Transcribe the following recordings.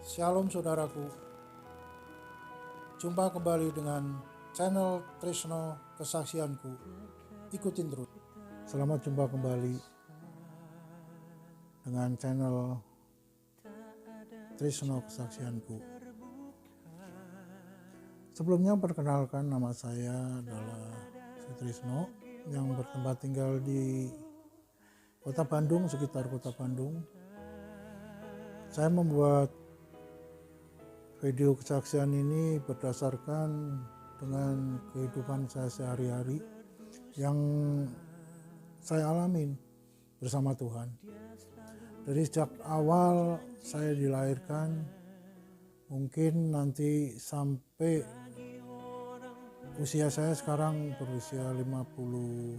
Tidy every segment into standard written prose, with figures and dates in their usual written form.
Shalom saudaraku, jumpa kembali dengan channel Trisno Kesaksianku. Ikutin terus. Selamat jumpa kembali dengan channel Trisno Kesaksianku. Sebelumnya perkenalkan, nama saya adalah Trisno yang bertempat tinggal di Kota Bandung, sekitar Kota Bandung. Saya membuat video kesaksian ini berdasarkan dengan kehidupan saya sehari-hari yang saya alamin bersama Tuhan. Dari sejak awal saya dilahirkan, mungkin nanti sampai usia saya sekarang berusia 56,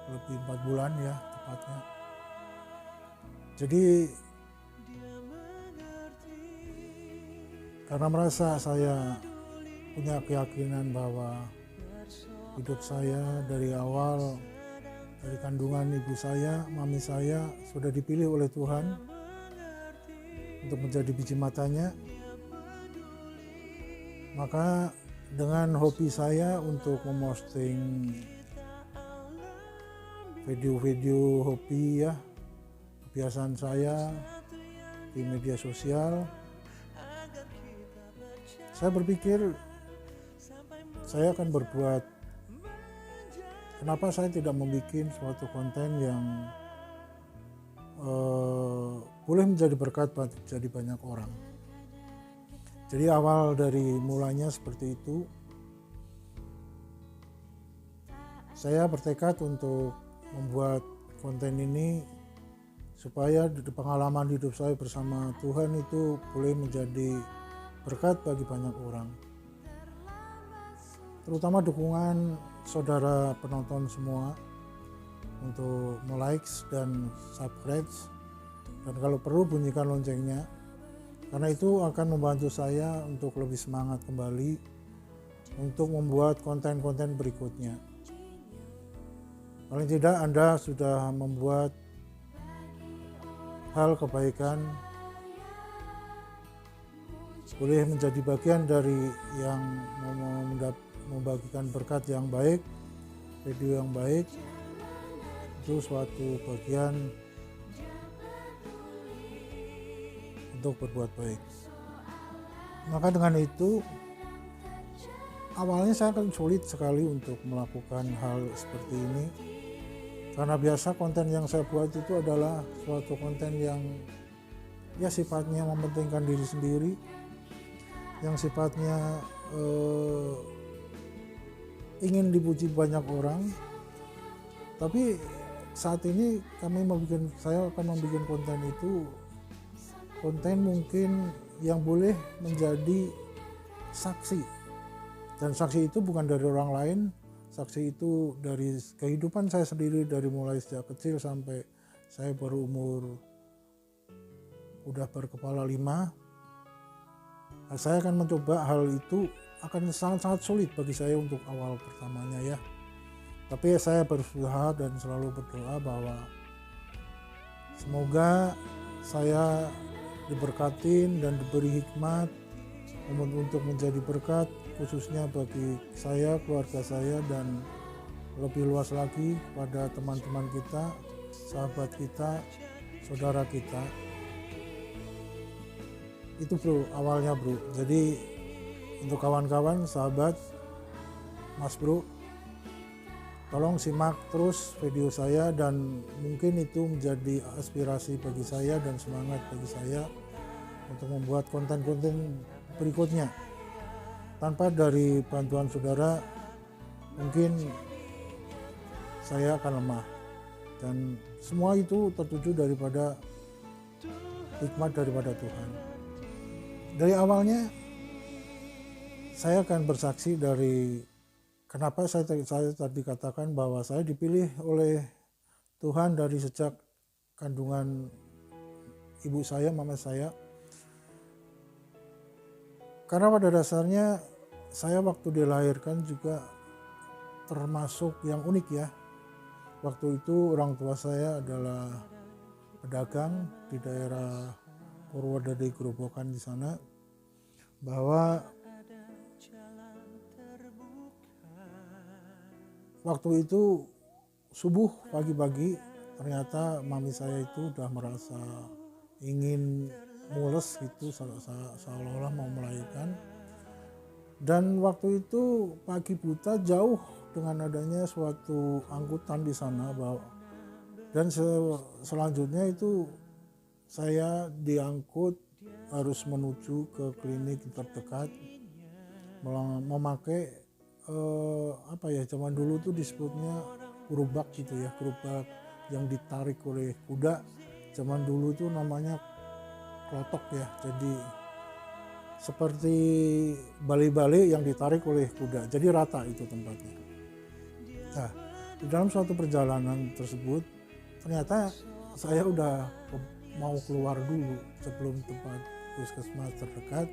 lebih 4 bulan ya tepatnya. Jadi karena merasa saya punya keyakinan bahwa hidup saya dari awal, dari kandungan ibu saya, mami saya sudah dipilih oleh Tuhan untuk menjadi biji matanya. Maka dengan hobi saya untuk memposting video-video hobi ya, kebiasaan saya di media sosial, saya berpikir saya akan berbuat, kenapa saya tidak membuat suatu konten yang boleh menjadi berkat bagi banyak orang. Jadi awal dari mulanya seperti itu, saya bertekad untuk membuat konten ini supaya pengalaman hidup saya bersama Tuhan itu boleh menjadi berkat bagi banyak orang, terutama dukungan saudara penonton semua untuk like dan subscribe, dan kalau perlu bunyikan loncengnya, karena itu akan membantu saya untuk lebih semangat kembali untuk membuat konten-konten berikutnya. Paling tidak Anda sudah membuat hal kebaikan, boleh menjadi bagian dari yang membagikan berkat yang baik, video yang baik, itu suatu bagian untuk berbuat baik. Maka dengan itu awalnya saya akan sulit sekali untuk melakukan hal seperti ini, karena biasa konten yang saya buat itu adalah suatu konten yang ya sifatnya mementingkan diri sendiri, yang sifatnya ingin dipuji banyak orang. Tapi saat ini saya akan membuat konten itu, konten mungkin yang boleh menjadi saksi, dan saksi itu bukan dari orang lain, saksi itu dari kehidupan saya sendiri, dari mulai sejak kecil sampai saya baru umur udah berkepala 5. Saya akan mencoba hal itu, akan sangat-sangat sulit bagi saya untuk awal pertamanya ya. Tapi saya berusaha dan selalu berdoa bahwa semoga saya diberkatin dan diberi hikmat untuk menjadi berkat, khususnya bagi saya, keluarga saya, dan lebih luas lagi pada teman-teman kita, sahabat kita, saudara kita. Itu bro, awalnya bro. Jadi untuk kawan-kawan, sahabat, mas bro, tolong simak terus video saya, dan mungkin itu menjadi aspirasi bagi saya dan semangat bagi saya untuk membuat konten-konten berikutnya. Tanpa dari bantuan saudara, mungkin saya akan lemah, dan semua itu tertuju daripada hikmat daripada Tuhan. Dari awalnya saya akan bersaksi dari kenapa saya tadi katakan bahwa saya dipilih oleh Tuhan dari sejak kandungan ibu saya, mama saya. Karena pada dasarnya saya waktu dilahirkan juga termasuk yang unik ya. Waktu itu orang tua saya adalah pedagang di daerah Purwodadi Grobogan di sana, bahwa waktu itu subuh pagi-pagi ternyata mami saya itu udah merasa ingin mules gitu, seolah-olah mau melahirkan. Dan waktu itu pagi buta jauh dengan adanya suatu angkutan di sana, dan selanjutnya itu saya diangkut harus menuju ke klinik terdekat memakai zaman dulu tuh disebutnya gerobak gitu ya, gerobak yang ditarik oleh kuda. Zaman dulu tuh namanya klotok ya, jadi seperti bale-bale yang ditarik oleh kuda, jadi rata itu tempatnya. Nah, di dalam suatu perjalanan tersebut ternyata saya udah mau keluar dulu sebelum tempat puskesmas terdekat.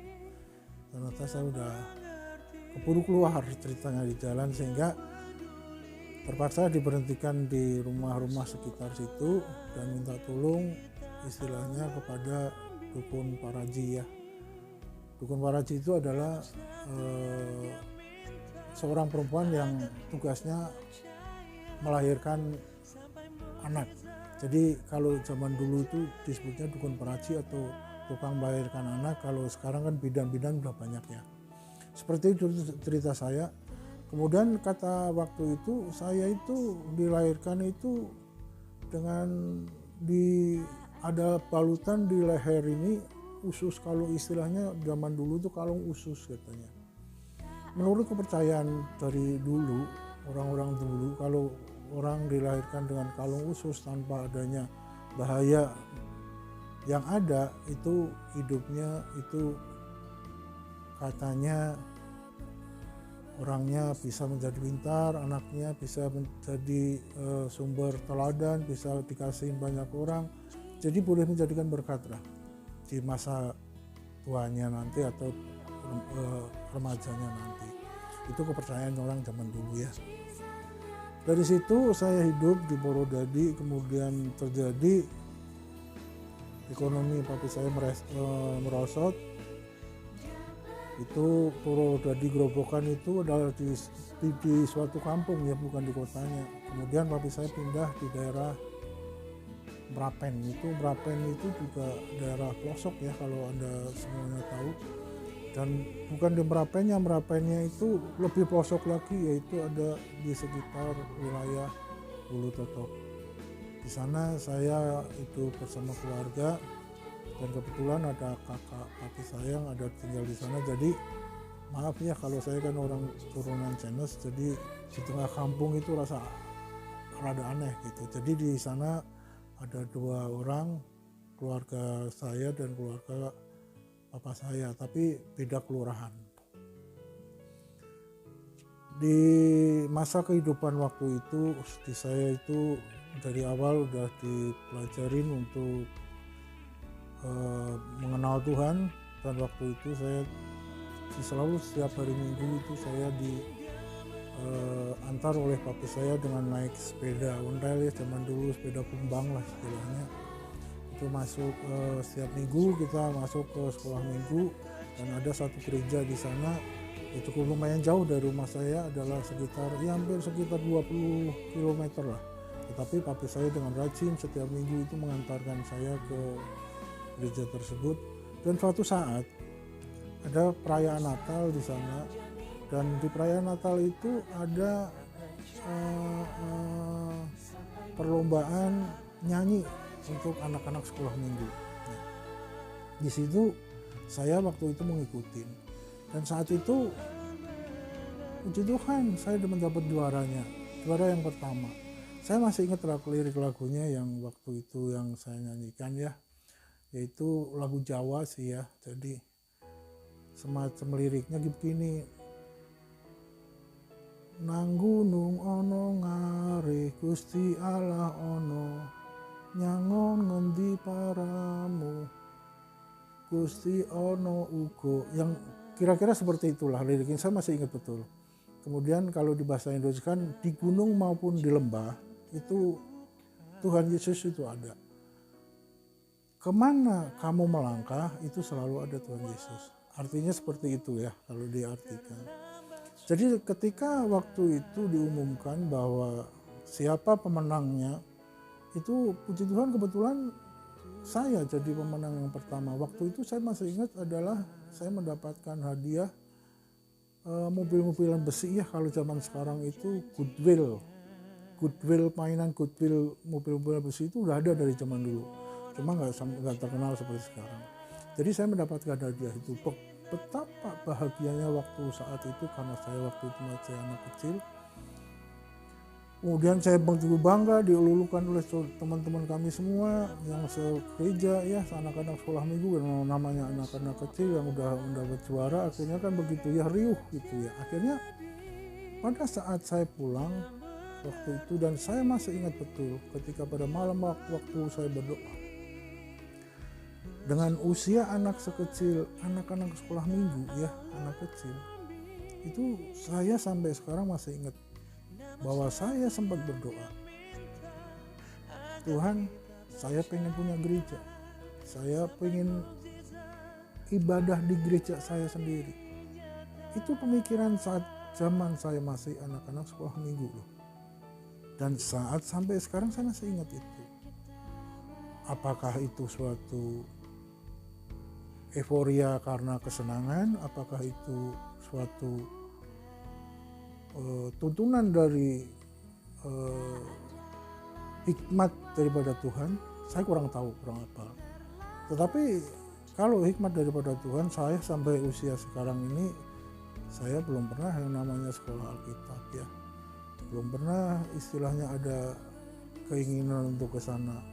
Ternyata saya udah keburu keluar ceritanya di jalan, sehingga terpaksa diberhentikan di rumah-rumah sekitar situ dan minta tolong istilahnya kepada dukun paraji ya. Dukun paraji itu adalah seorang perempuan yang tugasnya melahirkan anak. Jadi kalau zaman dulu itu disebutnya dukun paraji atau tukang melahirkan anak. Kalau sekarang kan bidan-bidan udah banyak ya. Seperti itu cerita saya. Kemudian kata waktu itu saya itu dilahirkan itu dengan ada balutan di leher ini usus, kalau istilahnya zaman dulu itu kalung usus katanya. Menurut kepercayaan dari dulu, orang-orang dulu, kalau orang dilahirkan dengan kalung usus tanpa adanya bahaya yang ada, itu hidupnya itu katanya orangnya bisa menjadi pintar, anaknya bisa menjadi sumber teladan, bisa dikasihin banyak orang, jadi boleh menjadikan berkat lah di masa tuanya nanti atau remajanya nanti. Itu kepercayaan orang zaman dulu ya. Dari situ saya hidup di Purwodadi, kemudian terjadi ekonomi papi saya merosot. Itu Purwodadi Grobogan itu adalah di suatu kampung ya, bukan di kotanya. Kemudian papi saya pindah di daerah Merapen. Merapen itu juga daerah pelosok ya kalau Anda semuanya tahu. Dan bukan di Merapennya itu lebih pelosok lagi, yaitu ada di sekitar wilayah Ulu Totok. Di sana saya hidup bersama keluarga, dan kebetulan ada kakak papi saya yang ada tinggal di sana. Jadi maaf ya kalau saya kan orang turunan Chinese, jadi di tengah kampung itu rada aneh gitu. Jadi di sana ada 2 orang, keluarga saya dan keluarga papa saya, tapi beda kelurahan. Di masa kehidupan waktu itu, di saya itu dari awal udah dipelajarin untuk mengenal Tuhan, dan waktu itu saya selalu setiap hari Minggu itu saya antar oleh papi saya dengan naik sepeda ontel ya, zaman dulu sepeda kumbang lah istilahnya. Itu masuk setiap minggu kita masuk ke sekolah minggu, dan ada satu gereja di sana. Itu cukup lumayan jauh dari rumah saya, adalah hampir sekitar 20 km lah. Tetapi papi saya dengan rajin setiap minggu itu mengantarkan saya ke gereja tersebut. Dan suatu saat ada perayaan Natal di sana, dan di perayaan Natal itu ada perlombaan nyanyi untuk anak-anak sekolah minggu. Nah, di situ saya waktu itu mengikuti, dan saat itu puji Tuhan saya mendapat juara yang pertama. Saya masih ingat lirik lagunya yang waktu itu yang saya nyanyikan ya, yaitu lagu Jawa sih ya. Jadi semacam liriknya begini: nang gunung ono ngare Gusti Allah ono, nyangon ngendi paramu Gusti ono ugo. Yang kira-kira seperti itulah liriknya, saya masih ingat betul. Kemudian kalau di bahasa Indonesia kan di gunung maupun di lembah itu Tuhan Yesus itu ada. kemana kamu melangkah itu selalu ada Tuhan Yesus. Artinya seperti itu ya kalau diartikan. Jadi ketika waktu itu diumumkan bahwa siapa pemenangnya, itu puji Tuhan kebetulan saya jadi pemenang yang pertama. Waktu itu saya masih ingat adalah saya mendapatkan hadiah mobil-mobilan besi ya, kalau zaman sekarang itu Goodwill mainan Goodwill mobil-mobilan besi itu udah ada dari zaman dulu, cuma nggak terkenal seperti sekarang. Jadi saya mendapatkan hadiah itu. Betapa bahagianya waktu saat itu, karena saya waktu itu masih anak kecil. Kemudian saya begitu bangga dielulukan oleh teman-teman kami semua yang segereja ya, anak-anak sekolah minggu, namanya anak-anak kecil yang udah mendapat juara. Akhirnya kan begitu ya, riuh gitu ya. Akhirnya pada saat saya pulang waktu itu, dan saya masih ingat betul ketika pada malam waktu saya berdoa dengan usia anak sekecil, anak-anak sekolah minggu ya, anak kecil itu, saya sampai sekarang masih ingat bahwa saya sempat berdoa, Tuhan, saya pengen punya gereja, saya pengen ibadah di gereja saya sendiri. Itu pemikiran saat zaman saya masih anak-anak sekolah minggu loh. Dan saat sampai sekarang saya masih ingat itu. Apakah itu suatu euforia karena kesenangan, apakah itu suatu tuntunan dari hikmat daripada Tuhan, saya kurang tahu, kurang apa. Tetapi kalau hikmat daripada Tuhan, saya sampai usia sekarang ini saya belum pernah yang namanya sekolah Alkitab ya, belum pernah istilahnya ada keinginan untuk ke sana.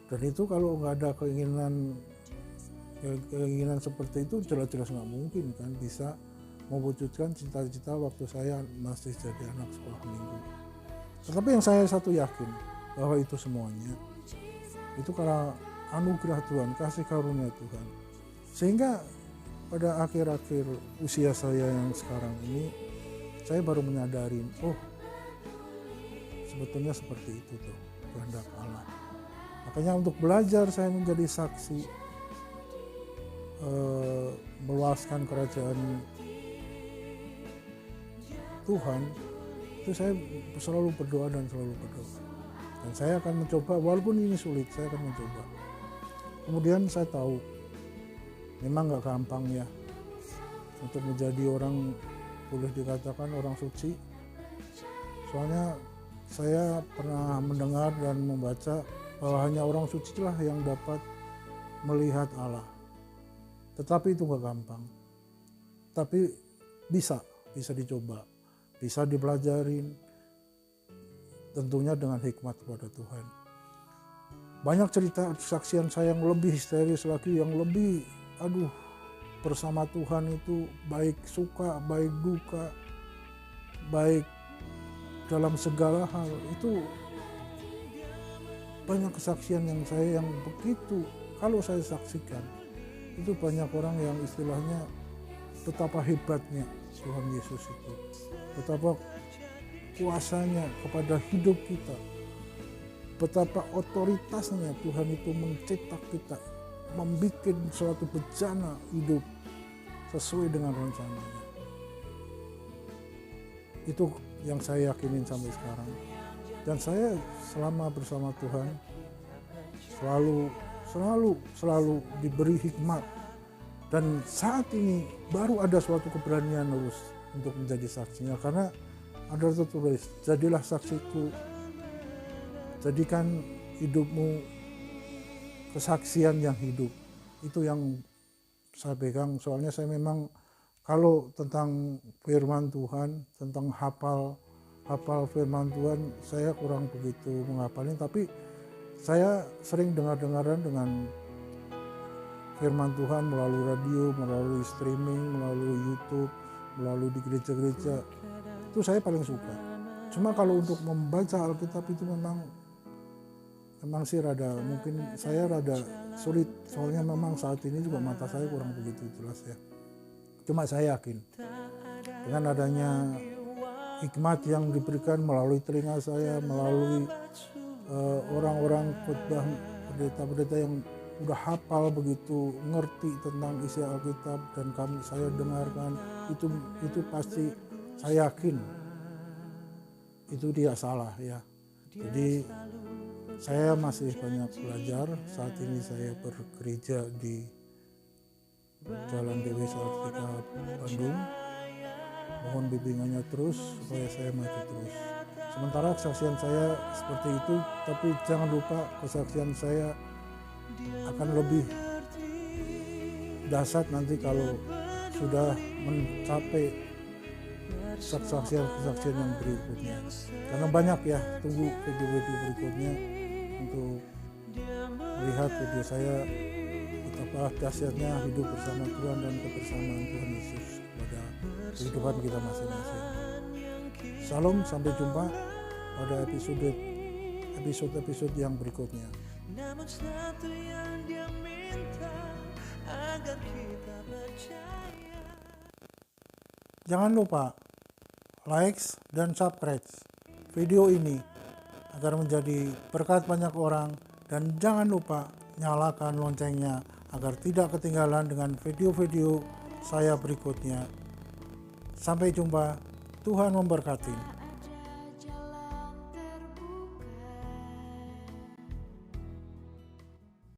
Dan itu kalau nggak ada keinginan seperti itu, jelas-jelas nggak mungkin kan bisa mewujudkan cita-cita waktu saya masih jadi anak sekolah minggu. Tetapi yang saya satu yakin bahwa itu semuanya itu karena anugerah Tuhan, kasih karunia Tuhan. Sehingga pada akhir-akhir usia saya yang sekarang ini, saya baru menyadari, oh sebetulnya seperti itu tuh kehendak Allah. Makanya untuk belajar saya menjadi saksi, meluaskan kerajaan Tuhan, itu saya selalu berdoa. Dan saya akan mencoba, walaupun ini sulit, saya akan mencoba. Kemudian saya tahu memang gak gampang ya untuk menjadi orang, boleh dikatakan orang suci. Soalnya saya pernah mendengar dan membaca bahwa hanya orang suci lah yang dapat melihat Allah. Tetapi itu gak gampang. Tapi bisa dicoba. Bisa dipelajarin, tentunya dengan hikmat kepada Tuhan. Banyak cerita kesaksian saya yang lebih histeris lagi, yang lebih bersama Tuhan itu baik suka, baik duka, baik dalam segala hal. Itu banyak kesaksian yang begitu, kalau saya saksikan, itu banyak orang yang istilahnya betapa hebatnya Tuhan Yesus itu, betapa kuasanya kepada hidup kita, betapa otoritasnya Tuhan itu mencetak kita, membuat suatu bencana hidup sesuai dengan rencananya. Itu yang saya yakinin sampai sekarang. Dan saya selama bersama Tuhan selalu diberi hikmat. Dan saat ini baru ada suatu keberanian untuk menjadi saksinya, karena ada tertulis, jadilah saksiku, jadikan hidupmu kesaksian yang hidup. Itu yang saya pegang. Soalnya saya memang kalau tentang firman Tuhan, tentang hafal firman Tuhan, saya kurang begitu menghafalin, tapi saya sering dengar-dengaran dengan firman Tuhan melalui radio, melalui streaming, melalui YouTube, melalui di gereja-gereja. Itu saya paling suka. Cuma kalau untuk membaca Alkitab itu memang sih mungkin saya rada sulit. Soalnya memang saat ini juga mata saya kurang begitu jelas ya. Cuma saya yakin dengan adanya hikmat yang diberikan melalui telinga saya, melalui orang-orang khotbah, pendeta-pendeta yang udah hafal begitu, ngerti tentang isi Alkitab dan saya dengarkan, itu pasti saya yakin itu tidak salah ya. Jadi saya masih banyak belajar. Saat ini saya bergereja di Jalan Dewi Sartika Bandung. Mohon bimbingannya terus supaya saya maju terus. Sementara kesaksian saya seperti itu, tapi jangan lupa kesaksian saya akan lebih dahsyat nanti kalau sudah mencapai kesaksian yang berikutnya. Karena banyak ya, tunggu video-video berikutnya untuk melihat video saya betapa dahsyatnya hidup bersama Tuhan dan kebersamaan Tuhan Yesus pada kehidupan kita masing-masing. Salam, sampai jumpa pada episode yang berikutnya. Namun satu yang Dia minta agar kita percaya. Jangan lupa like dan subscribe video ini agar menjadi berkat banyak orang, dan jangan lupa nyalakan loncengnya agar tidak ketinggalan dengan video-video saya berikutnya. Sampai jumpa, Tuhan memberkati.